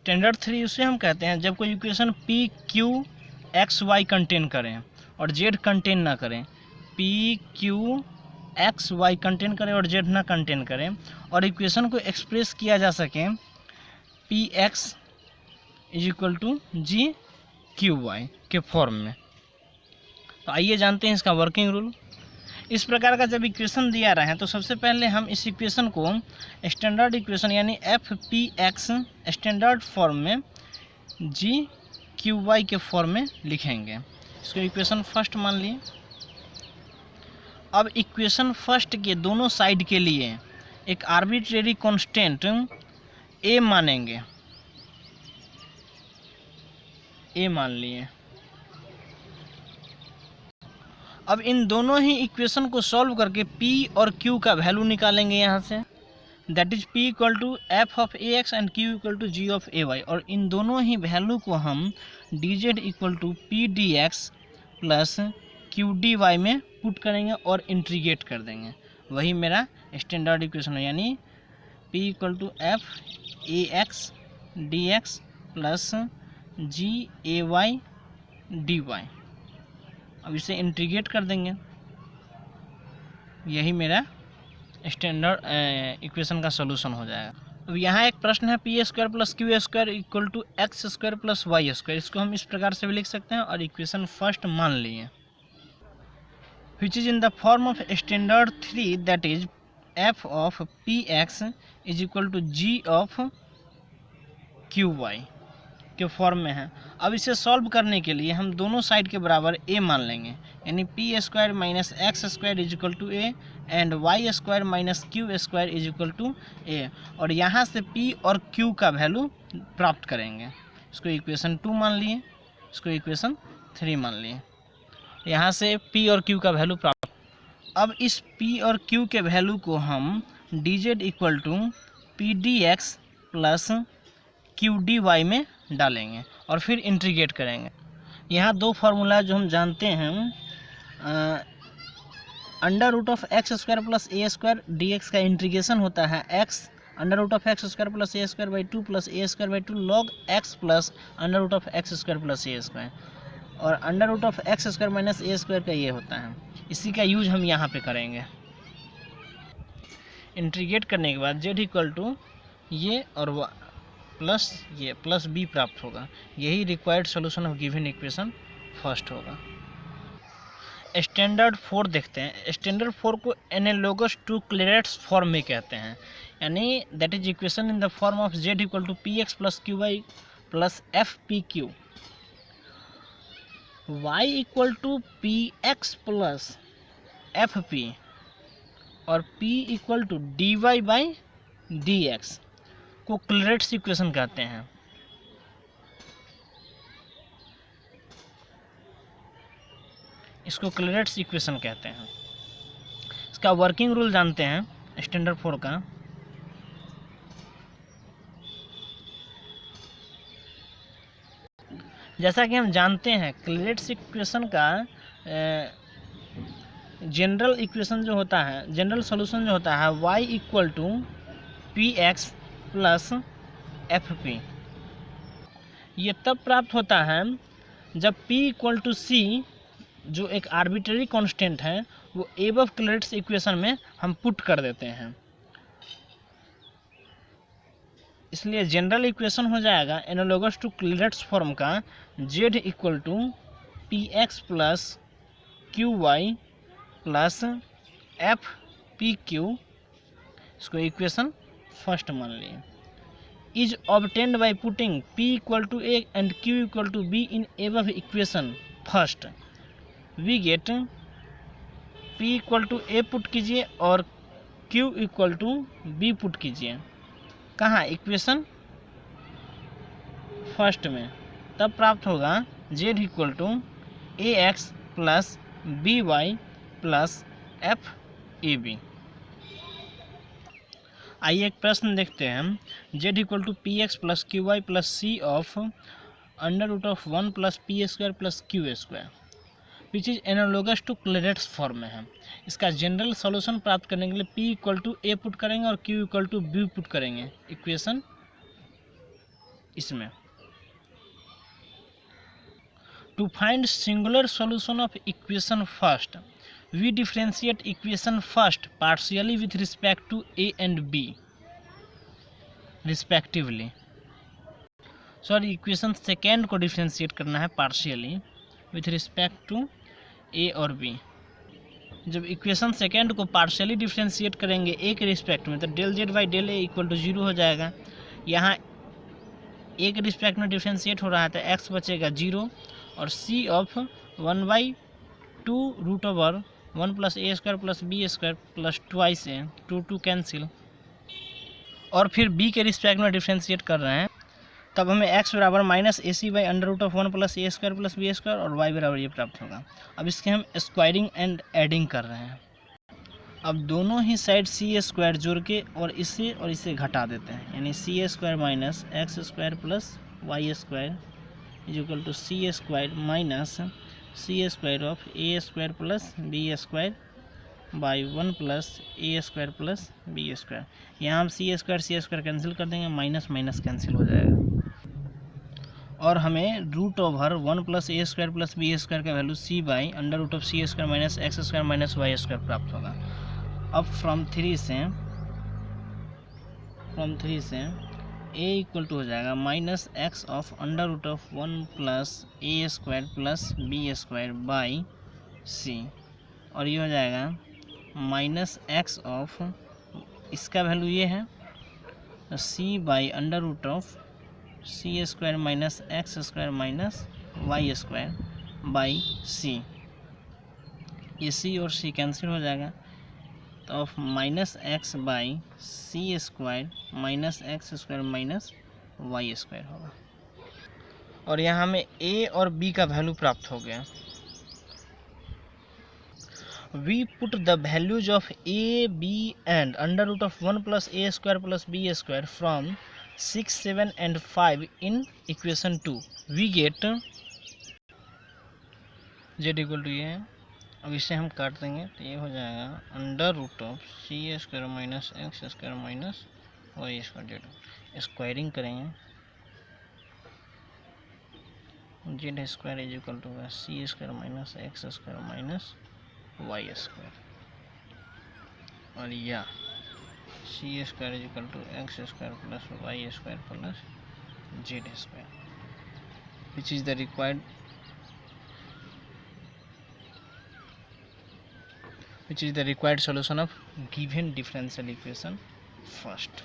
Standard 3 उसे हम कहते हैं जब कोई equation p q x y contain करें और जेड कंटेन ना करें, p q x y contain करें और जेड ना कंटेन करें, और इक्वेशन को एक्सप्रेस किया जा सके p x is equal to g q y के फॉर्म में। तो आइए जानते हैं इसका वर्किंग रूल। इस प्रकार का जब इक्वेशन दिया रहा है तो सबसे पहले हम इस इक्वेशन को स्टैंडर्ड इक्वेशन यानी F P x standard form में जी क्यू वाई के फॉर्म में लिखेंगे। इसको इक्वेशन फर्स्ट मान लिए। अब इक्वेशन फर्स्ट के दोनों साइड के लिए एक आर्बिट्रेरी कांस्टेंट ए मानेंगे, ए मान लिए। अब इन दोनों ही इक्वेशन को सॉल्व करके p और q का वैल्यू निकालेंगे यहाँ से, that is p equal to f of a x and q equal to g of a y. और इन दोनों ही वैल्यू को हम dz equal to p d x plus q d y में पुट करेंगे और इंटीग्रेट कर देंगे। वही मेरा स्टैंडर्ड इक्वेशन है, यानी p equal to f a x d x plus g a y d y. अब इसे इंटीग्रेट कर देंगे, यही मेरा स्टैंडर्ड इक्वेशन का सॉल्यूशन हो जाएगा। अब यहाँ एक प्रश्न है p square plus q square equal to x square plus y square. इसको हम इस प्रकार से भी लिख सकते हैं और इक्वेशन फर्स्ट मान लिए, which is in the form of standard 3 that is f of p x is equal to g of q y के फॉर्म में है। अब इसे सॉल्व करने के लिए हम दोनों साइड के बराबर a मान लेंगे, यानी p square minus x square is equal to a and y square minus q square is equal to a. और यहाँ से p और q का वैल्यू प्राप्त करेंगे। इसको इक्वेशन 2 मान लिए, इसको इक्वेशन 3 मान लिए। यहाँ से p और q का वैल्यू प्राप्त। अब इस p और q के वैल्यू को हम dz equal to p d x plus q d y में डालेंगे और फिर इंटीग्रेट करेंगे। यहाँ दो फार्मूला जो हम जानते हैं, under root of x square plus a square d x का इंटीग्रेशन होता है x under root of x square plus a square by 2 plus a square by 2 log x plus under root of x square plus a square, और under root of x square minus a square का ये होता है। इसी का use हम यहाँ पे करेंगे। इंटीग्रेट करने के बाद जेड इक्वल टू ये और प्लस ये प्लस बी प्राप्त होगा। यही required solution of given equation first होगा। स्टैंडर्ड 4 देखते हैं। स्टैंडर्ड 4 को एनालोगस टू क्लेरेट्स फॉर्म में कहते हैं, यानी that is equation in the form of z equal to p x plus q y plus f p q, y equal to p x plus f p और p equal to d y by d x को Clairaut's equation कहते हैं। इसको क्लेरेट्स equation कहते हैं। इसका working rule जानते हैं स्टैंडर्ड 4 का। जैसा कि हम जानते हैं क्लेरेट्स इक्वेशन का जनरल इक्वेशन जो होता है, जनरल सॉल्यूशन जो होता है y equal to p x plus f p. ये तब प्राप्त होता है जब p इक्वल टू सी जो एक आर्बिट्रेरी कांस्टेंट है वो एबव क्लेरेट्स इक्वेशन में हम पुट कर देते हैं। इसलिए जनरल इक्वेशन हो जाएगा एनालोगस टू क्लेरेट्स फॉर्म का z equal to p x plus q y plus f p q. इसको इक्वेशन फर्स्ट मान लिए। Is obtained by putting p equal to a and q equal to b in above equation first. We get p equal to a put कीजिए और q equal to b put कीजिए। कहाँ? Equation first में। तब प्राप्त होगा z equal to a x plus b y plus f a b. आइए एक प्रश्न देखते हैं। z equal to p x plus q y plus c of under root of 1 plus p square plus q square which is analogous to Clairaut's form में है। इसका general solution प्राप्त करने के लिए p equal to a put करेंगे और q equal to b put करेंगे। इक्वेशन इसमें। To find singular solution of equation first we differentiate equation first partially with respect to a and b respectively. Sorry, equation second को differentiate करना है partially with respect to a और b. जब equation second को partially differentiate करेंगे a के respect में तो del z by del a equal to 0 हो जाएगा। यहाँ ए के रिस्पेक्ट में डिफरेंशिएट हो रहा है तो एक्स बचेगा 0 और c of 1/2 root over 1 plus a square plus b square plus twice a, 2 cancel. और फिर बी के रिस्पेक्ट में डिफरेंशिएट कर रहे हैं तब हमें x बराबर minus a c by under root of 1 plus a square plus b square और y बराबर ये प्राप्त होगा। अब इसके हम स्क्वायरिंग एंड एडिंग कर रहे हैं। अब दोनों ही साइड सी स्क्वायर जोड़ के और इसे घटा देते हैं, यानी c square minus x square plus y square is equal to c square minus c square of a square plus b square by 1 plus a square plus b square. यहाँ हम सी स्क्वायर कैंसिल कर देंगे, minus minus cancel हो जाएगा और हमें root over 1 plus a square plus b square का value c by under root of c square minus x square minus y square प्राप्त होगा। अब फ्रॉम थ्री से ए इक्वल टू हो जाएगा minus x of under root of 1 plus a square plus b square by c और ये हो जाएगा माइनस एक्स ऑफ, इसका वैल्यू ये है c by under root of c square minus x square minus y square by c. ये c और c cancel हो जाएगा तो of minus x by c square minus x square minus y square होगा। और यहाँ हमें ए और बी का वैल्यू प्राप्त हो गया। We put the values of a, b and under root of 1 plus a square plus b square from 6, 7 and 5 in equation 2. We get z equal to ये है। अब इसे हम काट देंगे तो ये हो जाएगा under root of c square minus x square minus y square z. Squaring करेंगे z square is equal to c square minus x square minus y square और या c square is equal to x square plus y square plus z square which is the required solution of given differential equation first.